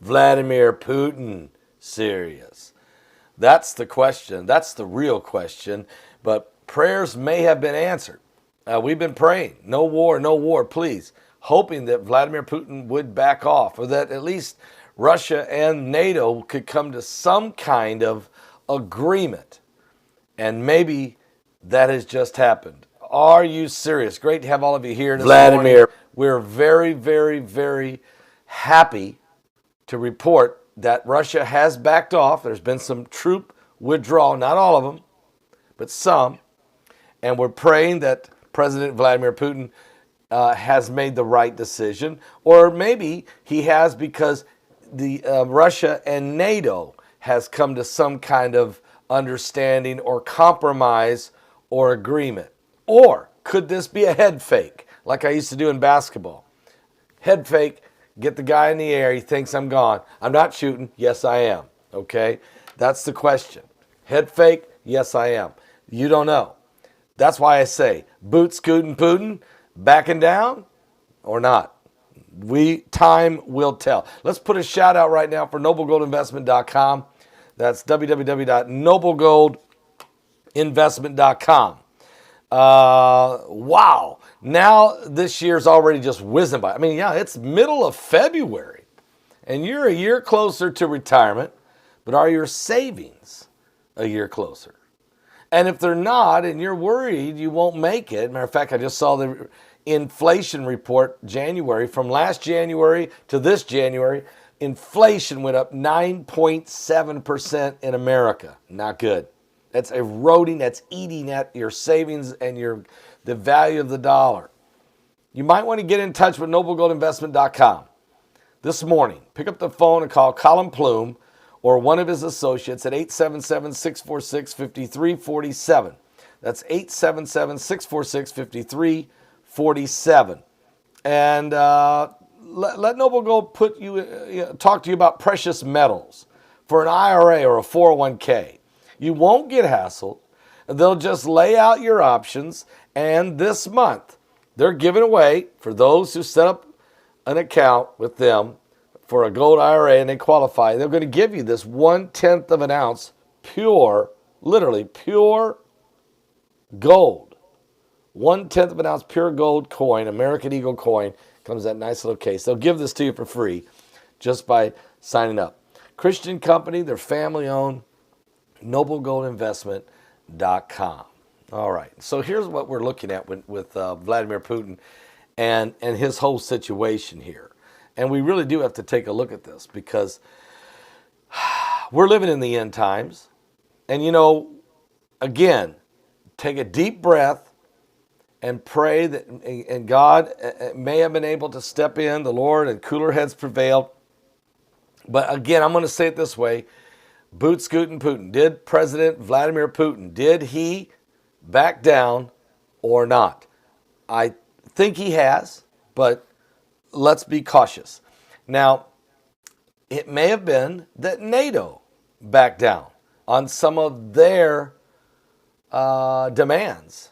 Vladimir Putin serious? That's the question. That's the real question. But prayers may have been answered. We've been praying, no war, please, hoping that Vladimir Putin would back off, or that at least Russia and NATO could come to some kind of agreement. And maybe that has just happened. Are you serious? Great to have all of you here this Vladimir morning. We're very, very, very happy to report that Russia has backed off. There's been some troop withdrawal, not all of them, but some. And we're praying that President Vladimir Putin has made the right decision, or maybe he has because the Russia and NATO has come to some kind of understanding or compromise or agreement. Or could this be a head fake, like I used to do in basketball? Head fake, get the guy in the air, he thinks I'm gone. I'm not shooting, yes I am, okay? That's the question. Head fake, yes I am. You don't know. That's why I say, Scootin, Putin, backing down or not? Time will tell. Let's put a shout out right now for noblegoldinvestment.com. That's www.noblegoldinvestment.com. Wow. Now this year's already just whizzing by. I mean, yeah, it's middle of February and you're a year closer to retirement, but are your savings a year closer? And if they're not, and you're worried you won't make it, matter of fact, I just saw the inflation report January, from last January to this January, inflation went up 9.7% in America. Not good. That's eroding, that's eating at your savings and the value of the dollar. You might want to get in touch with noblegoldinvestment.com this morning. Pick up the phone and call Colin Plume or one of his associates at 877-646-5347. That's 877-646-5347. And let Noble Gold talk to you about precious metals for an IRA or a 401k. You won't get hassled. They'll just lay out your options. And this month, they're giving away, for those who set up an account with them for a gold IRA and they qualify, they're going to give you this 1/10 of an ounce pure, literally pure gold. 1/10 of an ounce pure gold coin, American Eagle coin, comes in that nice little case. They'll give this to you for free just by signing up. Christian company, they're family owned, noblegoldinvestment.com. All right, so here's what we're looking at with Vladimir Putin and his whole situation here. And we really do have to take a look at this because we're living in the end times. And, again, take a deep breath and pray that, and God may have been able to step in, the Lord, and cooler heads prevailed. But again, I'm going to say it this way. Scootin, Putin. Did President Vladimir Putin, did he back down or not? I think he has, but let's be cautious. Now, it may have been that NATO backed down on some of their demands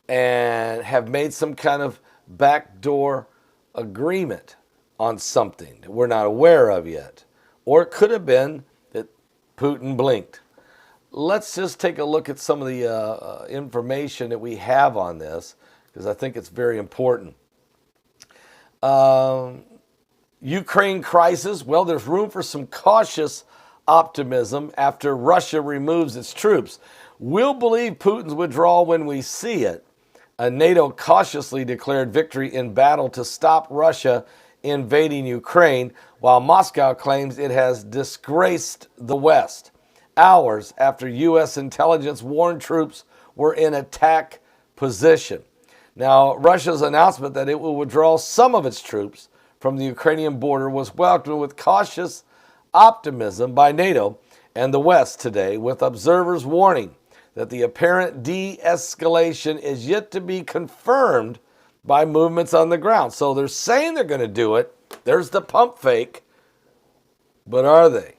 and have made some kind of backdoor agreement on something that we're not aware of yet. Or it could have been that Putin blinked. Let's just take a look at some of the information that we have on this, because I think it's very important. Ukraine crisis. Well, there's room for some cautious optimism after Russia removes its troops. We'll believe Putin's withdrawal when we see it. NATO cautiously declared victory in battle to stop Russia invading Ukraine, while Moscow claims it has disgraced the West. Hours after U.S. intelligence warned troops were in attack position. Now, Russia's announcement that it will withdraw some of its troops from the Ukrainian border was welcomed with cautious optimism by NATO and the West today, with observers warning that the apparent de-escalation is yet to be confirmed by movements on the ground. So they're saying they're going to do it. There's the pump fake. But are they?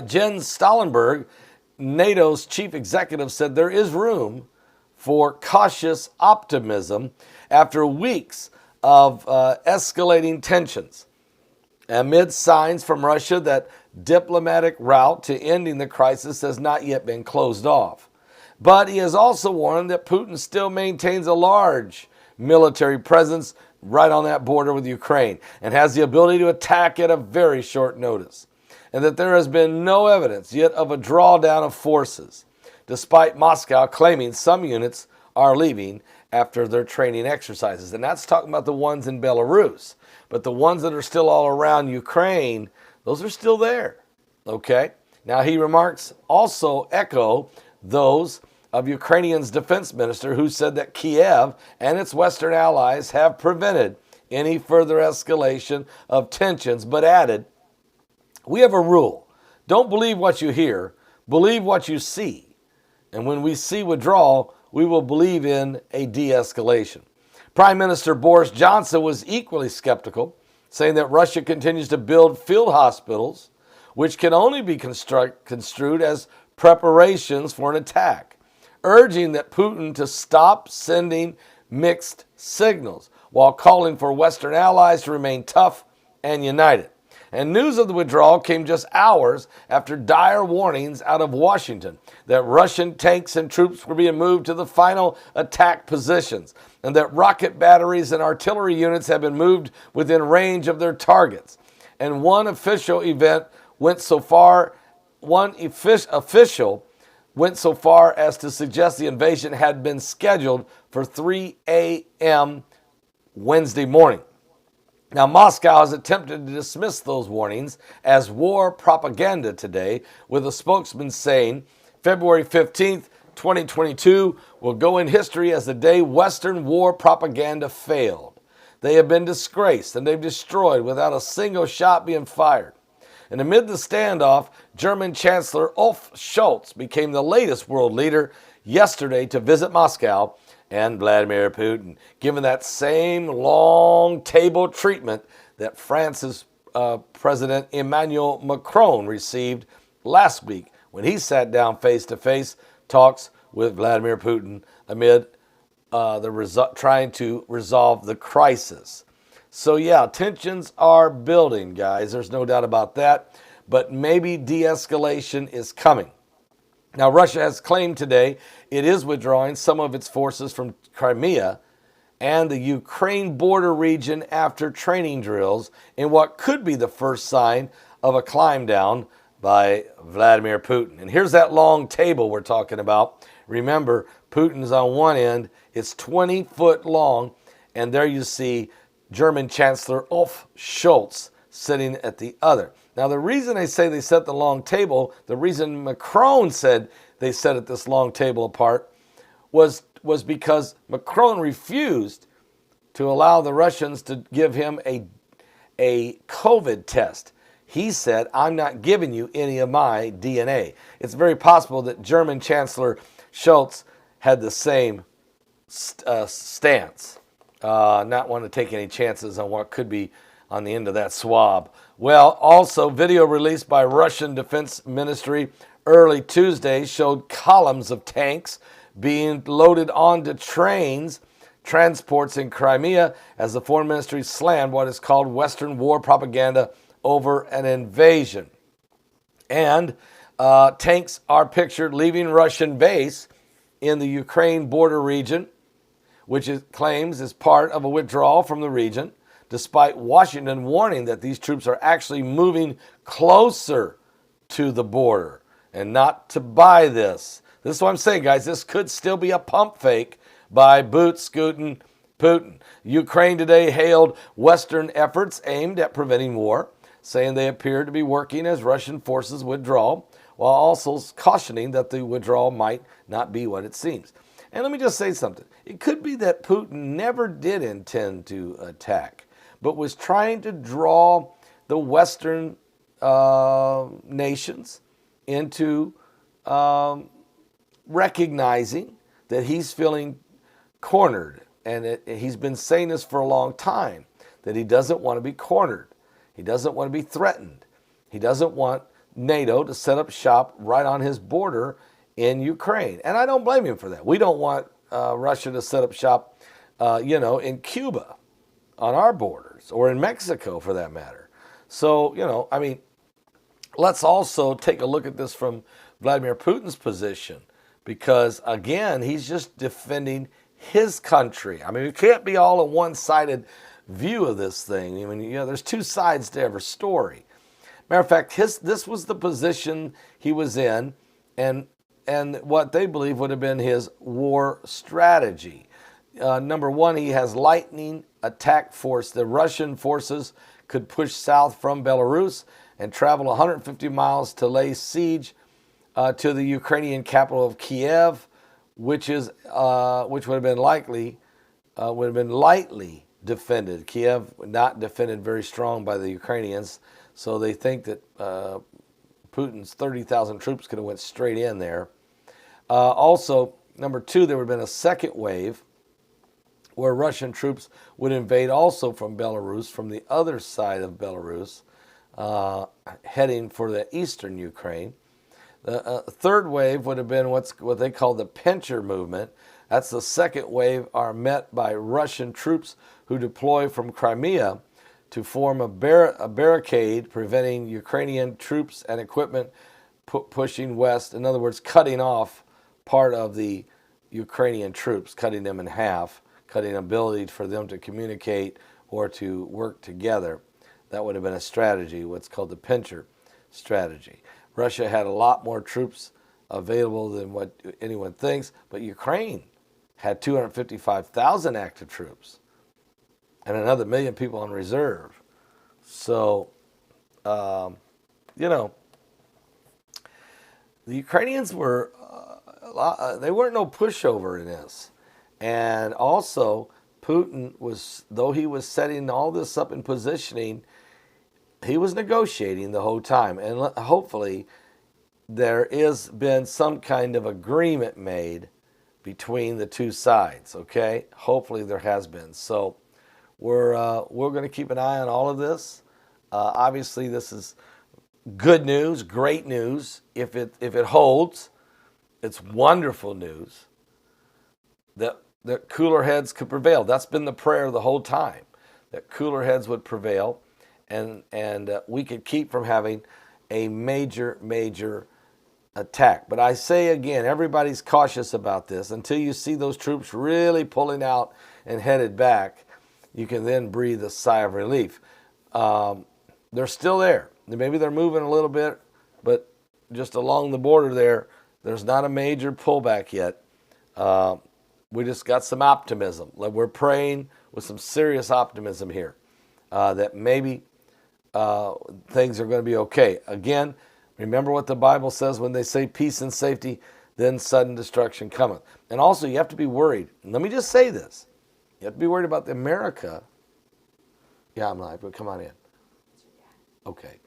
Jens Stoltenberg, NATO's chief executive, said there is room for cautious optimism after weeks of escalating tensions amid signs from Russia that diplomatic route to ending the crisis has not yet been closed off. But he has also warned that Putin still maintains a large military presence right on that border with Ukraine and has the ability to attack at a very short notice, and that there has been no evidence yet of a drawdown of forces, despite Moscow claiming some units are leaving after their training exercises. And that's talking about the ones in Belarus. But the ones that are still all around Ukraine, those are still there. Okay? Now, he remarks also echo those of Ukrainian's defense minister, who said that Kiev and its Western allies have prevented any further escalation of tensions, but added, "We have a rule. Don't believe what you hear, believe what you see. And when we see withdrawal, we will believe in a de-escalation." Prime Minister Boris Johnson was equally skeptical, saying that Russia continues to build field hospitals, which can only be construed as preparations for an attack, urging that Putin to stop sending mixed signals, while calling for Western allies to remain tough and united. And news of the withdrawal came just hours after dire warnings out of Washington that Russian tanks and troops were being moved to the final attack positions, and that rocket batteries and artillery units have been moved within range of their targets. And one official went so far as to suggest the invasion had been scheduled for 3 a.m. Wednesday morning. Now, Moscow has attempted to dismiss those warnings as war propaganda today, with a spokesman saying February 15th, 2022 will go in history as the day Western war propaganda failed. They have been disgraced and they've destroyed without a single shot being fired. And amid the standoff, German Chancellor Olaf Scholz became the latest world leader yesterday to visit Moscow and Vladimir Putin, given that same long table treatment that France's President Emmanuel Macron received last week when he sat down face-to-face talks with Vladimir Putin amid trying to resolve the crisis. So yeah, tensions are building, guys. There's no doubt about that. But maybe de-escalation is coming. Now, Russia has claimed today it is withdrawing some of its forces from Crimea and the Ukraine border region after training drills in what could be the first sign of a climb down by Vladimir Putin. And here's that long table we're talking about. Remember, Putin's on one end. It's 20 foot long. And there you see German Chancellor Olaf Scholz sitting at the other. Now, the reason they say they set the long table, the reason Macron said they set at this long table apart was because Macron refused to allow the Russians to give him a COVID test. He said, "I'm not giving you any of my DNA." It's very possible that German Chancellor Scholz had the same stance, not want to take any chances on what could be on the end of that swab. Well, also, video released by Russian Defense Ministry early Tuesday showed columns of tanks being loaded onto transports in Crimea, as the Foreign Ministry slammed what is called Western war propaganda over an invasion. And tanks are pictured leaving Russian base in the Ukraine border region, which it claims is part of a withdrawal from the region, despite Washington warning that these troops are actually moving closer to the border and not to buy this. This is what I'm saying, guys. This could still be a pump fake by Scootin, Putin. Ukraine today hailed Western efforts aimed at preventing war, saying they appear to be working as Russian forces withdraw, while also cautioning that the withdrawal might not be what it seems. And let me just say something. It could be that Putin never did intend to attack, but was trying to draw the Western nations into recognizing that he's feeling cornered. And he's been saying this for a long time, that he doesn't want to be cornered. He doesn't want to be threatened. He doesn't want NATO to set up shop right on his border in Ukraine. And I don't blame him for that. We don't want Russia to set up shop, in Cuba. on our borders or in Mexico for that matter. So, let's also take a look at this from Vladimir Putin's position because, again, he's just defending his country. I mean, it can't be all a one-sided view of this thing. I mean, there's two sides to every story. Matter of fact, this was the position he was in and what they believe would have been his war strategy. Number one, he has lightning attack force. The Russian forces could push south from Belarus and travel 150 miles to lay siege to the Ukrainian capital of Kiev, which would have been lightly defended. Kiev not defended very strong by the Ukrainians, so they think that Putin's 30,000 troops could have went straight in there. Also, number two, there would have been a second wave where Russian troops would invade also from Belarus, from the other side of Belarus, heading for the eastern Ukraine. The third wave would have been what they call the pincher movement. That's the second wave, are met by Russian troops who deploy from Crimea to form a barricade preventing Ukrainian troops and equipment pushing west. In other words, cutting off part of the Ukrainian troops, cutting them in half, cutting ability for them to communicate or to work together. That would have been a strategy, what's called the pincher strategy. Russia had a lot more troops available than what anyone thinks, but Ukraine had 255,000 active troops and another 1 million people on reserve. So, the Ukrainians were, they weren't no pushover in this. And also, Putin though he was setting all this up and positioning, he was negotiating the whole time. And hopefully, there has been some kind of agreement made between the two sides, okay? Hopefully there has been. So we're going to keep an eye on all of this. Obviously, this is good news, great news. If it holds, it's wonderful news that cooler heads could prevail. That's been the prayer the whole time, that cooler heads would prevail, and we could keep from having a major attack. But I say again, everybody's cautious about this. Until you see those troops really pulling out and headed back, you can then breathe a sigh of relief. They're still there. Maybe they're moving a little bit, but just along the border there's not a major pullback yet. We just got some optimism. We're praying with some serious optimism here that maybe things are going to be okay. Again, remember what the Bible says when they say peace and safety, then sudden destruction cometh. And also, you have to be worried. Let me just say this. You have to be worried about America. Yeah, I'm live, but come on in. Okay.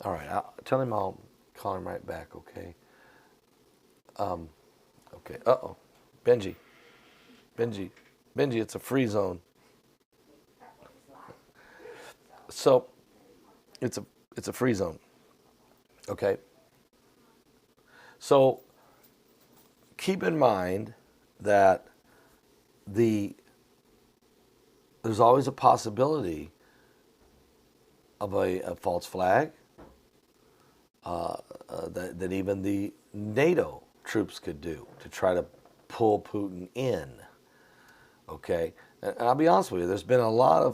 All right. Tell him I'll call him right back, okay? Okay. Uh-oh. Benji, it's a free zone. So, it's a free zone. Okay. So, keep in mind that there's always a possibility of a false flag that even the NATO troops could do to try to pull Putin in. Okay, and I'll be honest with you. There's been a lot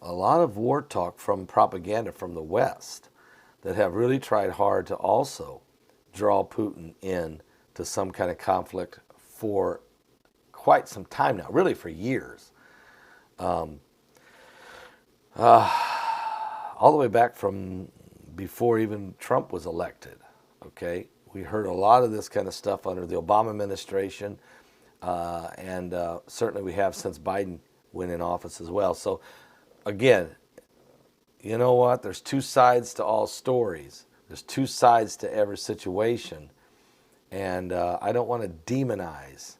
of war talk from propaganda from the West that have really tried hard to also draw Putin in to some kind of conflict for quite some time now, really for years. All the way back from before even Trump was elected, okay? We heard a lot of this kind of stuff under the Obama administration, and certainly we have since Biden went in office as well. So, again, you know what? There's two sides to all stories. There's two sides to every situation. And I don't want to demonize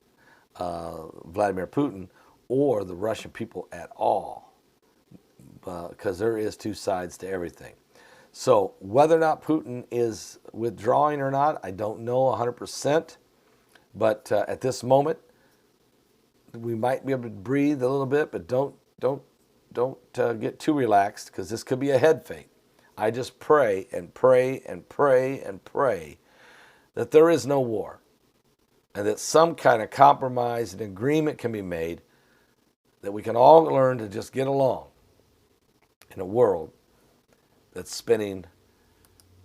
Vladimir Putin or the Russian people at all, because there is two sides to everything. So whether or not Putin is withdrawing or not, I don't know 100%. But at this moment, We might be able to breathe a little bit, but don't get too relaxed, because this could be a head fake. I just pray and pray and pray and pray that there is no war, and that some kind of compromise and agreement can be made, that we can all learn to just get along in a world that's spinning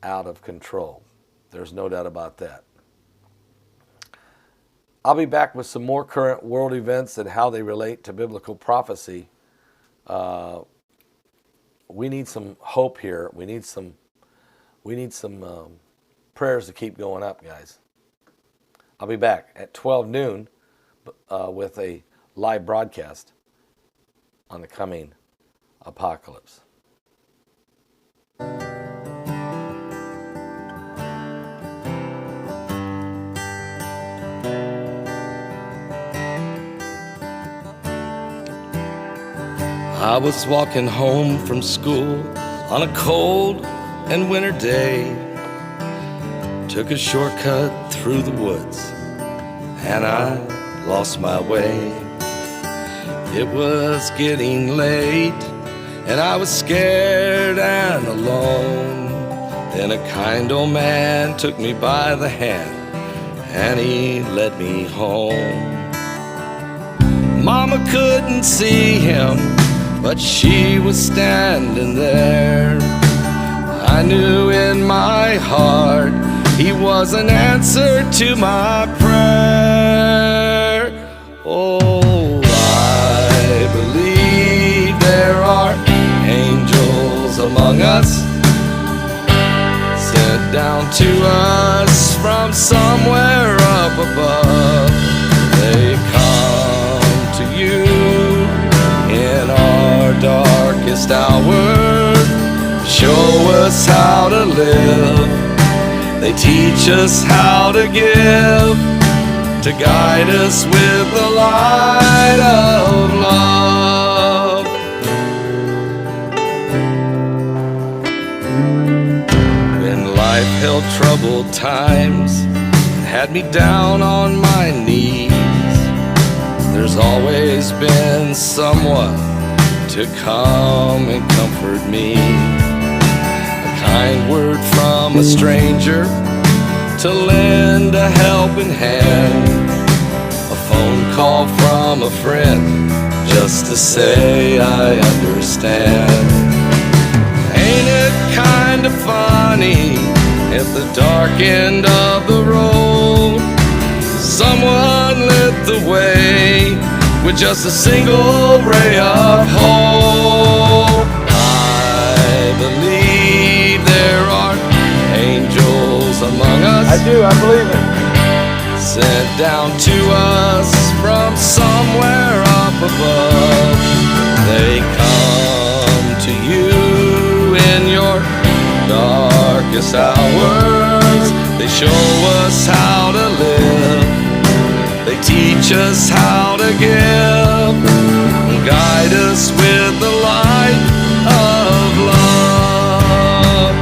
out of control. There's no doubt about that. I'll be back with some more current world events and how they relate to biblical prophecy. We need some hope here. We need some prayers to keep going up, guys. I'll be back at 12 noon with a live broadcast on the coming apocalypse. I was walking home from school on a cold and winter day. Took a shortcut through the woods and I lost my way. It was getting late and I was scared and alone. Then a kind old man took me by the hand and he led me home. Mama couldn't see him, but she was standing there. I knew in my heart he was an answer to my prayer. Oh, I believe there are angels among us, sent down to us from somewhere up above. They come to you in our darkest hour, show us how to live. They teach us how to give, to guide us with the light of love. When life held troubled times and had me down on my knees, there's always been someone to come and comfort me. A kind word from a stranger to lend a helping hand. A phone call from a friend just to say I understand. Ain't it kind of funny at the dark end of the road, someone lit the way with just a single ray of hope. I believe there are angels among us. I do, I believe it. Sent down to us from somewhere up above. They come to you in your darkest hours. They show us how to live. They teach us how to give, and guide us with the light of love.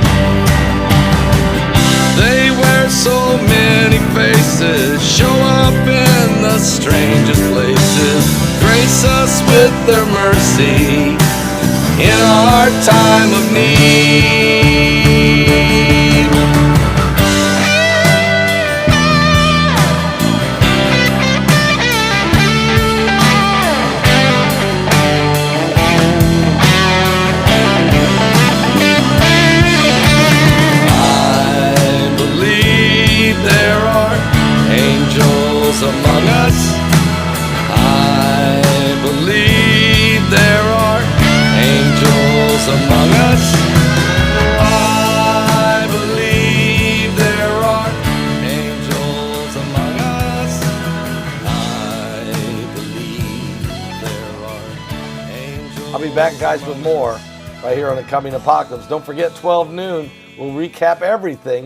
They wear so many faces, show up in the strangest places, grace us with their mercy in our time of need. Among us, I believe there are angels among us. I believe there are angels among us. I believe there are angels. I'll be back, guys, with more right here on the coming apocalypse. Don't forget 12 noon. We'll recap everything.